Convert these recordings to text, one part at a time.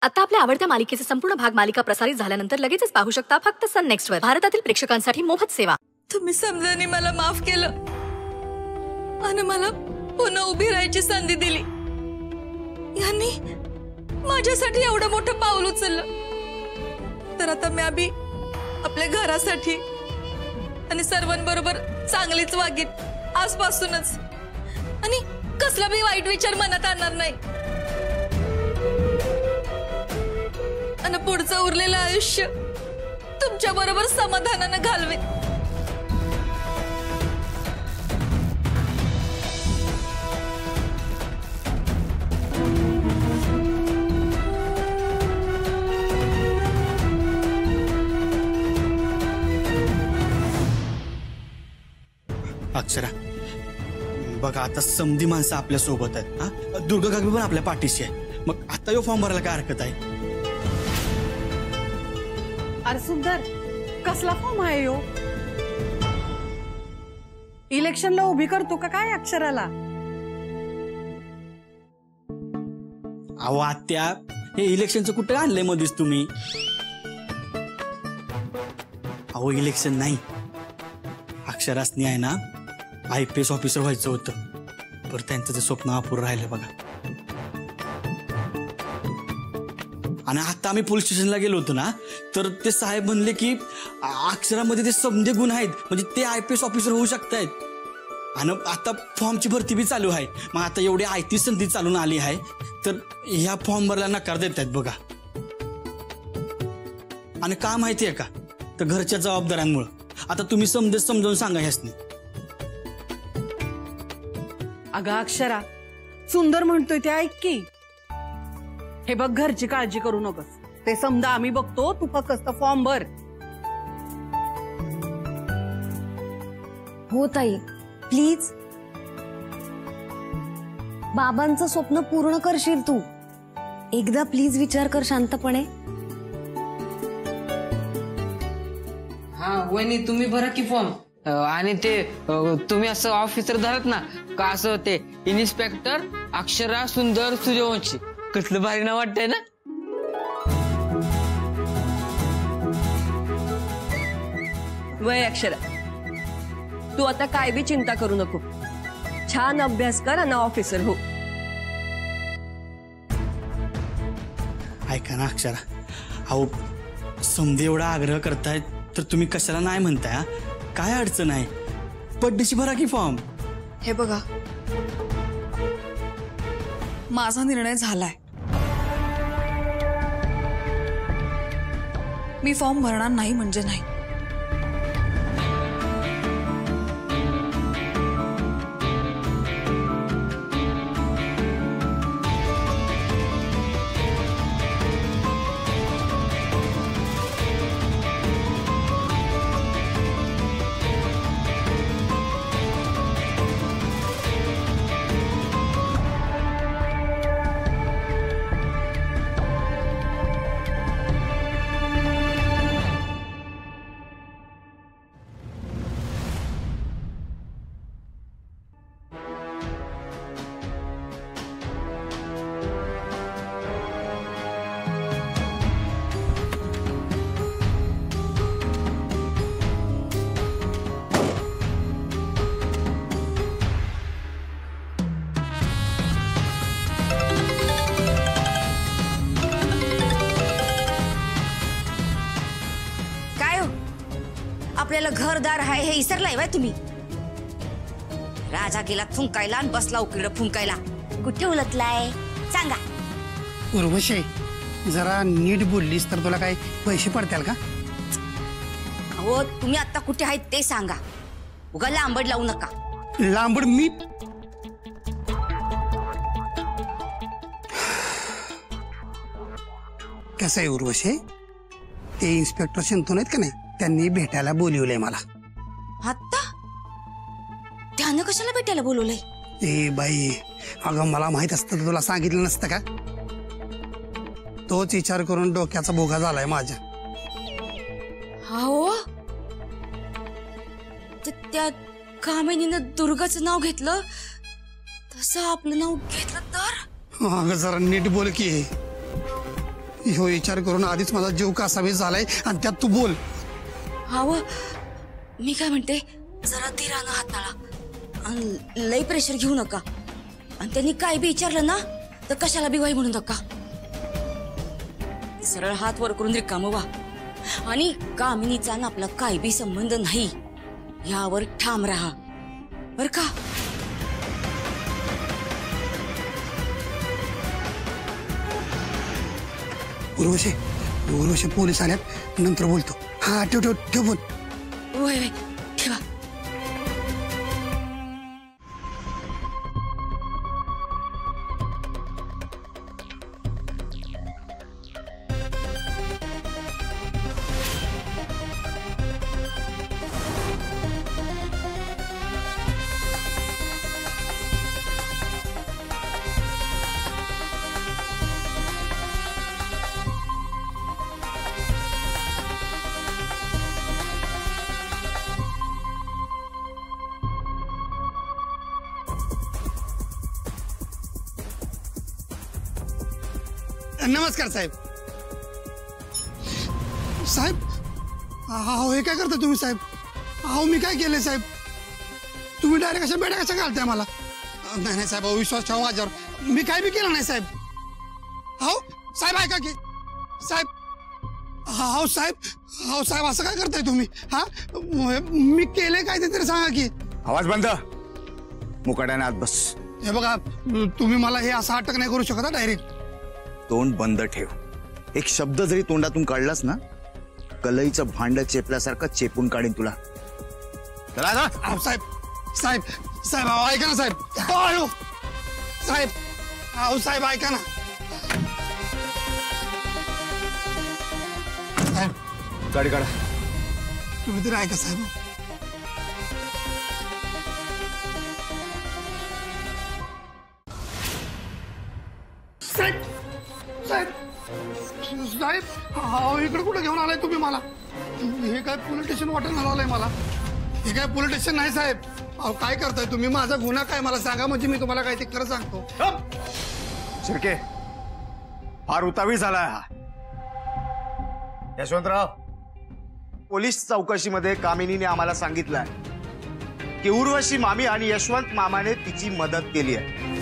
आता आपल्या आवडत्या मालिकेचे संपूर्ण भाग मालिका प्रसारित झाल्यानंतर लगेचच पाहू शकता फक्त सन नेक्स्ट वर. भारतातील प्रेक्षकांसाठी मोफत सेवा. तुम्ही समजाने मला माफ केलं आणि मला पुन्हा उभी राहायची संधी दिली. यांनी माझ्यासाठी एवढं मोठं पाऊल उचललं तर आता मी अभी आपल्या घरासाठी आणि सर्वांबरोबर चांगलीच वागीन आजपासूनच आणि कसला बी वाईट विचार मनात आणणार नाही आणि पुढचं उरलेलं आयुष्य तुमच्या बरोबर समाधानानं घालवेन. अक्षरा बघा आता समधी माणसं आपल्या सोबत आहेत. हा दुर्गा काकी पण आपल्या पाठीशी आहे. मग आता यो फॉर्म भरायला काय हरकत आहे? अरे सुंदर कसला फॉर्म आहे यो? इलेक्शनला उभी करतो का काय अक्षराला? अहो आत्या हे इलेक्शनचं कुठं आणलंय मध्येच तुम्ही? अहो इलेक्शन नाही, अक्षरासनी आहे ना IPS ऑफिसर व्हायचं होतं, पण त्यांचं ते स्वप्न अपुरं राहिलं बघा. आणि आता आम्ही पोलीस स्टेशनला गेलो होतो ना तर ते साहेब म्हणले की अक्षरामध्ये ते समजे गुण आहेत, म्हणजे ते IPS ऑफिसर होऊ शकतायत. आणि आता फॉर्मची भरती बी चालू आहे. मग आता एवढी IT संधी चालून आली आहे तर ह्या फॉर्म भरला नकार देत आहेत बघा. आणि का माहितीये का, तर घरच्या जबाबदाऱ्यांमुळे. आता तुम्ही समजावून सांगा ह्यासनी. अगं अक्षरा सुंदर म्हणतोय ते ऐक की. हे बघ घरची काळजी करू नकोस, ते समजा आम्ही बघतो, तू फक्त फॉर्म भर. हो ताई प्लीज, बाबांचं स्वप्न पूर्ण करशील तू. एकदा प्लीज विचार कर शांतपणे. हा वहिनी तुम्ही भरा की फॉर्म. आणि ते तुम्ही असं ऑफिसर धरत ना का, असं ते इन्स्पेक्टर अक्षरा सुंदर सूर्यवंशी, कसलं भारी नाव वाटतंय ना. वय अक्षरा तू आता काय बी चिंता करू नको, छान अभ्यास कर आणि ऑफिसर हो. ऐका ना अक्षरा, अहो समधी एवढा आग्रह करतायत तर तुम्ही कशाला नाही म्हणताय? हा काय अडचण आहे? पड्डीशी भरा की फॉर्म. हे बघा माझा निर्णय झालाय, मी फॉर्म भरणार नाही म्हणजे नाही. आपल्याला घरदार आहे हे इसरलाय वय तुम्ही? राजा गेला फुंकायला आणि बसला उकडं फुंकायला. कुठे उलटलाय सांगा. उर्वशी जरा नीट बोललीस तर तुला काय पैसे पडतील का? हो तुम्ही आता कुठे आहेत ते सांगा, उगा लांबड लावू नका. लांबड मी? कसं आहे उर्वशी, ते इन्स्पेक्टर शंतू नाहीत का नाही, त्यांनी भेटायला बोलवलंय मला. आता त्यानं कशाला भेटायला बोलवलंय? ए बाई अगं मला माहित असतं तर तुला सांगितलं नसतं का? तोच विचार करून डोक्याचा भोगा झालाय माझ्या. हो त्या कामिनीनं दुर्गाचं नाव घेतलं तसं आपलं नाव घेतलं तर? अगं जरा नीट बोल की. ह्यो विचार करून आधीच माझा जीव कासावीस झालाय आणि त्यात तू बोल. हाव मी काय म्हणते, जरा धीरानं हाताळा आणि लई प्रेशर घेऊ नका. आणि त्यांनी काय बी विचारलं ना तर कशाला बी वाई म्हणू नका. सरळ हात वर करून रिकामं व्हा. आणि कामिनीचा ना आपला काय बी संबंध नाही यावर ठाम राहा बर का. उर्वशी पोलीस आल्यात, नंतर बोलतो. हा ठेव ठेव ठेव बोल. होय होय ठेवा. नमस्कार साहेब. साहेब अहो हे काय करता तुम्ही साहेब? अहो मी काय केलंय साहेब? तुम्ही डायरेक्ट अशा बेड्या कशा घालताय मला? नाही नाही साहेब, विश्वास ठेवा माझ्यावर. मी काय बी केलं नाही साहेब. अहो साहेब ऐका की साहेब. अहो साहेब असं काय करताय तुम्ही? हा मी केलंय काय ते तरी सांगा की. आवाज बंद, मुकाट्याने आत बस. हे बघा तुम्ही मला हे असं अटक नाही करू शकत. डायरेक्ट तोंड बंद ठेव. एक शब्द जरी तोंडातून काढलास ना, कलईचं भांड चेपल्यासारखं चेपून काढीन तुला. चला ना. साहेब साहेब साहेब अहो ऐका ना साहेब. अहो साहेब, अहो साहेब ऐका ना साहेब. गाडी काढा. तुम्ही तरी ऐका साहेब. साहेब साहेब साहेब अहो इकडे कुठे घेऊन आलाय तुम्ही मला? हे काय पोलीस स्टेशन वाटून आलंय मला? हे काय पोलीस स्टेशन नाही साहेब. अहो काय करताय तुम्ही? माझा गुन्हा काय मला सांगा, म्हणजे मी तुम्हाला काय ते खरं सांगतो. शिर्के, फार उतावी झालाय हा. यशवंतराव, पोलीस चौकशीमध्ये कामिनीने आम्हाला सांगितलंय की उर्वशी मामी आणि यशवंत मामाने तिची मदत केली आहे.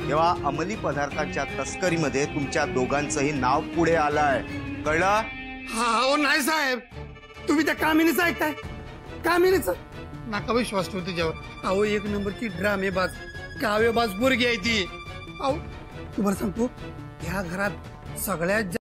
तेव्हा अंमली पदार्थांच्या तस्करीमध्ये तुमच्या दोघांचंही नाव पुढे आलंय, कळलं? हो नाही साहेब, तुम्ही त्या कामिनीचं ऐकताय. कामिनीचं नका विश्वास ठेवू तिच्यावर. अहो एक नंबरची ड्रामेबाज काव्यबाज पोरगी आहे ती. अहो तुम्हाला सांगतो, ह्या घरात सगळ्यात